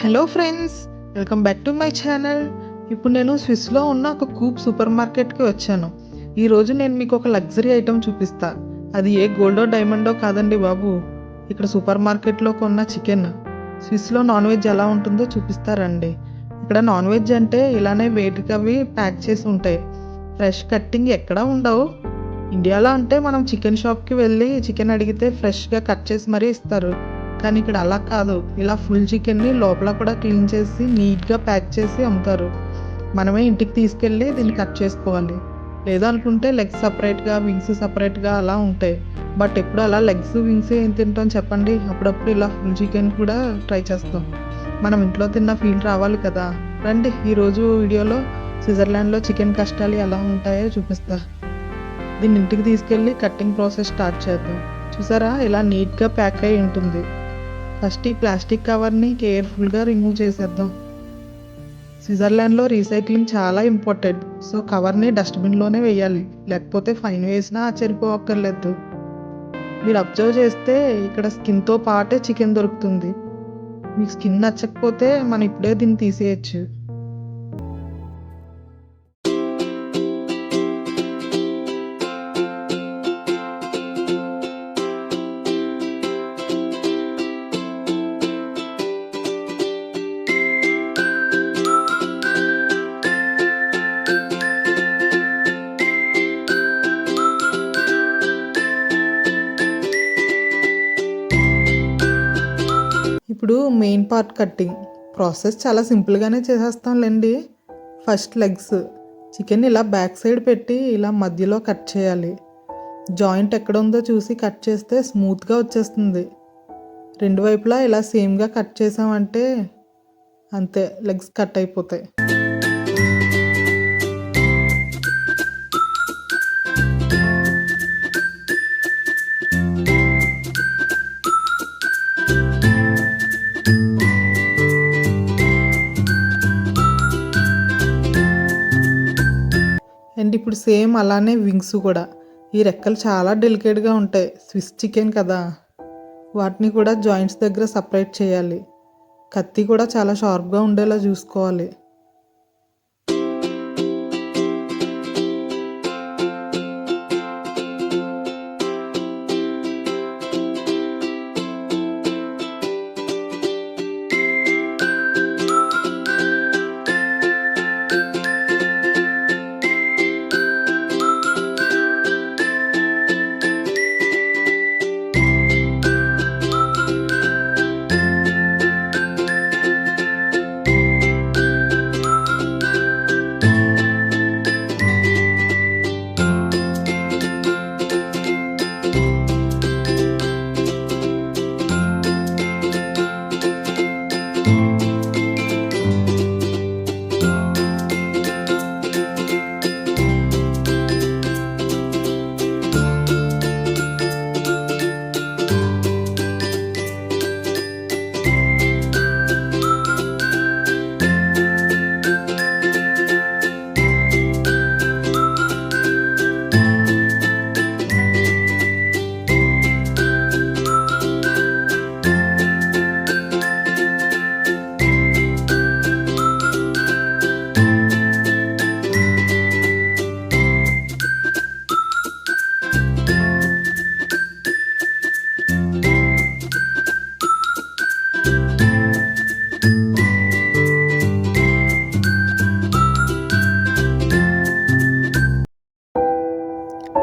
Hello friends, welcome back to my channel. ఇప్పుడు నేను స్విస్లో ఉన్న ఒక కూప్ సూపర్ మార్కెట్కి వచ్చాను. ఈరోజు నేను మీకు ఒక లగ్జరీ ఐటెం చూపిస్తా. అది ఏ గోల్డో డైమండో కాదండి బాబు, ఇక్కడ సూపర్ మార్కెట్లో కొన్న చికెన్. స్విస్లో నాన్ వెజ్ ఎలా ఉంటుందో చూపిస్తారండి. ఇక్కడ నాన్ వెజ్ అంటే ఇలానే వేడికవి ప్యాక్ చేసి ఉంటాయి. ఫ్రెష్ కట్టింగ్ ఎక్కడా ఉండవు. ఇండియాలో అంటే మనం చికెన్ షాప్కి వెళ్ళి చికెన్ అడిగితే ఫ్రెష్గా కట్ చేసి మరీ ఇస్తారు. కానీ ఇక్కడ అలా కాదు. ఇలా ఫుల్ చికెన్ని లోపల కూడా క్లీన్ చేసి నీట్గా ప్యాక్ చేసి అమ్ముతారు. మనమే ఇంటికి తీసుకెళ్ళి దీన్ని కట్ చేసుకోవాలి. లేదనుకుంటే లెగ్స్ సపరేట్గా, వింగ్స్ సపరేట్గా అలా ఉంటాయి. బట్ ఎప్పుడు అలా లెగ్స్ వింగ్స్ ఏం తింటాం చెప్పండి. అప్పుడప్పుడు ఇలా ఫుల్ చికెన్ కూడా ట్రై చేస్తాం. మనం ఇంట్లో తిన్న ఫీల్ రావాలి కదా. రండి, ఈరోజు వీడియోలో స్విట్జర్లాండ్లో చికెన్ కష్టాలు ఎలా ఉంటాయో చూపిస్తా. దీన్ని ఇంటికి తీసుకెళ్ళి కట్టింగ్ ప్రాసెస్ స్టార్ట్ చేద్దాం. చూసారా, ఇలా నీట్గా ప్యాక్ అయి ఉంటుంది. ఫస్ట్ ఈ ప్లాస్టిక్ కవర్ని కేర్ఫుల్గా రిమూవ్ చేసేద్దాం. స్విట్జర్లాండ్లో రీసైక్లింగ్ చాలా ఇంపార్టెంట్. సో కవర్ని డస్ట్బిన్లోనే వేయాలి, లేకపోతే ఫైన్ వేసినా ఆశ్చర్యపోవక్కర్లేదు. మీరు అబ్జర్వ్ చేస్తే ఇక్కడ స్కిన్తో పాటే చికెన్ దొరుకుతుంది. మీకు స్కిన్ నచ్చకపోతే మనం ఇప్పుడే దీన్ని తీసేయచ్చు. ఇప్పుడు మెయిన్ పార్ట్ కట్టింగ్ ప్రాసెస్ చాలా సింపుల్గానే చేసేస్తాంలేండి. ఫస్ట్ లెగ్స్ చికెన్ ఇలా బ్యాక్ సైడ్ పెట్టి ఇలా మధ్యలో కట్ చేయాలి. జాయింట్ ఎక్కడ ఉందో చూసి కట్ చేస్తే స్మూత్గా వచ్చేస్తుంది. రెండు వైపులా ఇలా సేమ్గా కట్ చేసామంటే అంతే, లెగ్స్ కట్ అయిపోతాయి. అండ్ ఇప్పుడు సేమ్ అలానే వింగ్స్ కూడా. ఈ రెక్కలు చాలా డెలికేట్గా ఉంటాయి, స్విస్ చికెన్ కదా. వాటిని కూడా జాయింట్స్ దగ్గర సపరేట్ చేయాలి. కత్తి కూడా చాలా షార్ప్గా ఉండేలా చూసుకోవాలి.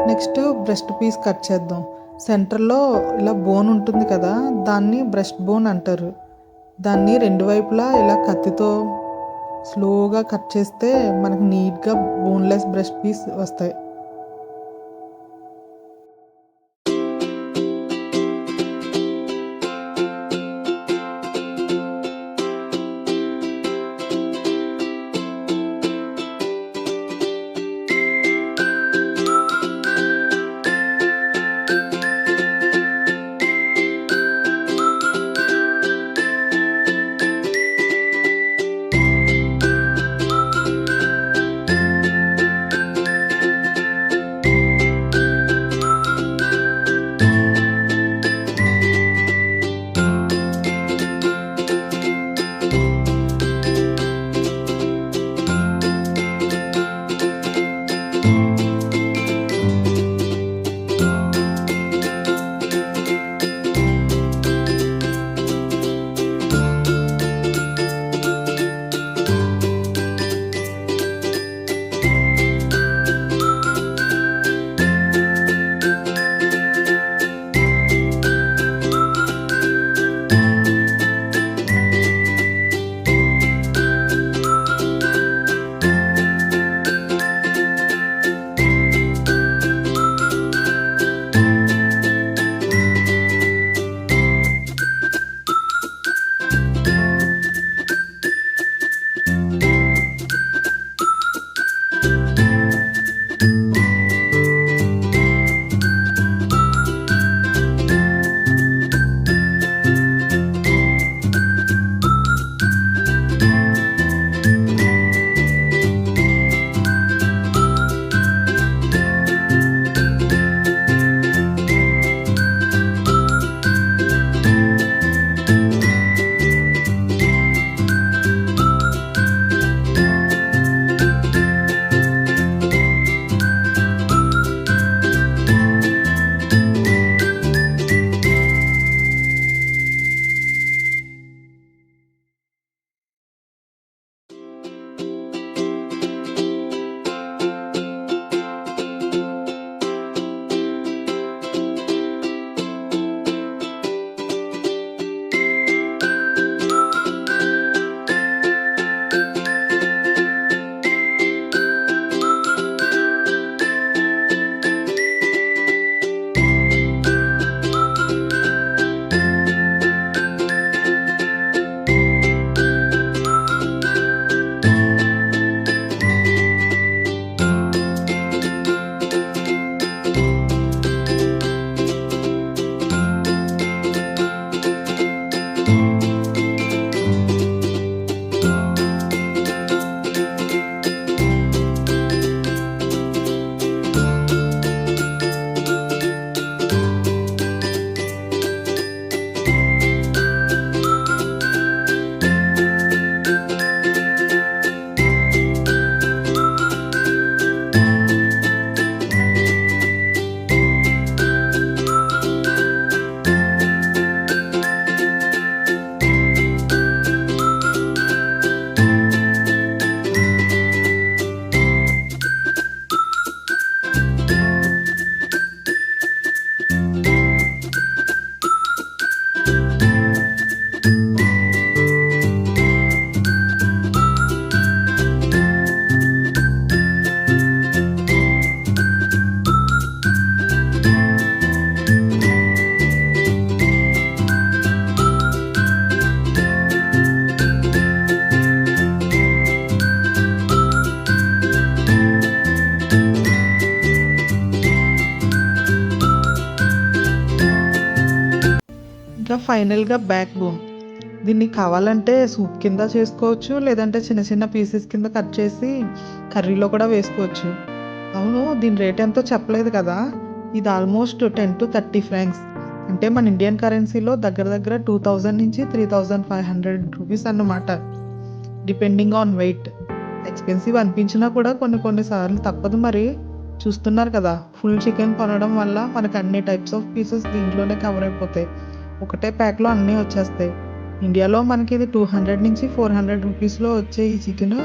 నెక్స్ట్ బ్రెస్ట్ పీస్ కట్ చేద్దాం. సెంటర్లో ఇలా బోన్ ఉంటుంది కదా, దాన్ని బ్రెస్ట్ బోన్ అంటారు. దాన్ని రెండు వైపులా ఇలా కత్తితో స్లోగా కట్ చేస్తే మనకి నీట్గా బోన్లెస్ బ్రెస్ట్ పీస్ వస్తాయి. ఫైనల్గా బ్యాక్ బోన్. దీన్ని కావాలంటే సూప్ కింద చేసుకోవచ్చు, లేదంటే చిన్న చిన్న పీసెస్ కింద కట్ చేసి కర్రీలో కూడా వేసుకోవచ్చు. అవును, దీని రేట్ ఎంతో చెప్పలేదు కదా. ఇది ఆల్మోస్ట్ 10 to 30 ఫ్రాంక్స్, అంటే మన ఇండియన్ కరెన్సీలో దగ్గర దగ్గర 2000 నుంచి 3500 రూపీస్ అన్నమాట, డిపెండింగ్ ఆన్ వెయిట్. ఎక్స్పెన్సివ్ అనిపించినా కూడా కొన్నిసార్లు తప్పదు మరి. చూస్తున్నారు కదా, ఫుల్ చికెన్ కొనడం వల్ల మనకు అన్ని టైప్స్ ఆఫ్ పీసెస్ దీంట్లోనే కవర్ అయిపోతాయి. ఒకటే ప్యాక్లో అన్నీ వచ్చేస్తాయి. ఇండియాలో మనకి ఇది 200 నుంచి 400 రూపీస్లో వచ్చే ఈ చికెన్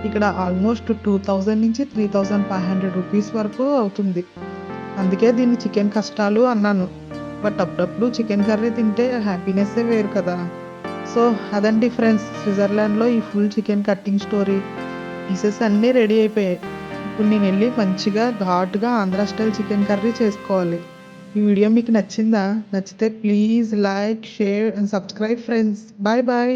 ఇక్కడ ఆల్మోస్ట్ 2000 నుంచి 3500 రూపీస్ వరకు అవుతుంది. అందుకే దీన్ని చికెన్ కష్టాలు అన్నాను. బట్ అప్పుడప్పుడు చికెన్ కర్రీ తింటే హ్యాపీనెస్సే వేరు కదా. సో అదండి ఫ్రెండ్స్, స్విట్జర్లాండ్లో ఈ full chicken cutting story. Pieces అన్నీ రెడీ అయిపోయాయి. ఇప్పుడు నేను వెళ్ళి మంచిగా ఘాటుగా ఆంధ్రా స్టైల్ చికెన్ కర్రీ చేసుకోవాలి. ఈ వీడియో మీకు నచ్చిందా? నచ్చితే please like, share and subscribe friends. Bye bye.